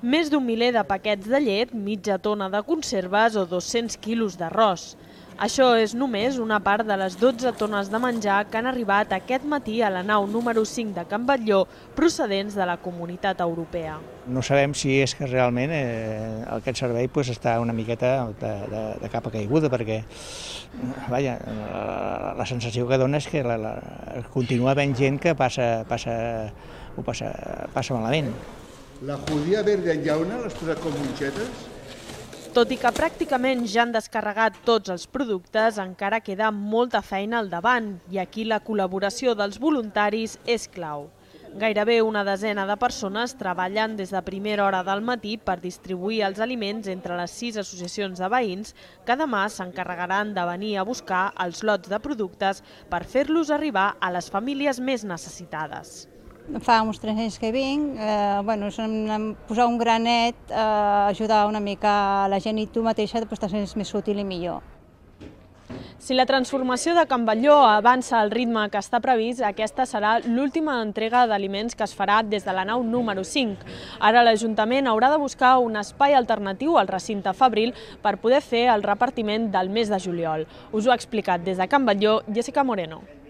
Més d'un miler de paquets de llet, mitja tona de conserves o 200 quilos d'arròs. Això és només una part de les 12 tones de menjar que han arribat aquest matí a la nau número 5 de Can Batlló, procedents de la Comunitat Europea. No sabem si és que realment aquest servei està una miqueta de capa caiguda, perquè la sensació que dona és que continua havent gent que ho passa malament. La judía verde en llauna l'has posat com monxetes? Tot i que pràcticament ja han descarregat tots els productes, encara queda molta feina al davant i aquí la col·laboració dels voluntaris és clau. Gairebé una desena de persones treballen des de primera hora del matí per distribuir els aliments entre les 6 associacions de veïns que demà s'encarregaran de venir a buscar els lots de productes per fer-los arribar a les famílies més necessitades. Fa uns 3 anys que vinc, posar un granet, ajudar una mica la gent i tu mateixa és més útil i millor. Si la transformació de Can Batlló avança al ritme que està previst, aquesta serà l'última entrega d'aliments que es farà des de la nau número 5. Ara l'Ajuntament haurà de buscar un espai alternatiu al recinte Fabril per poder fer el repartiment del mes de juliol. Us ho ha explicat des de Can Batlló, Jessica Moreno.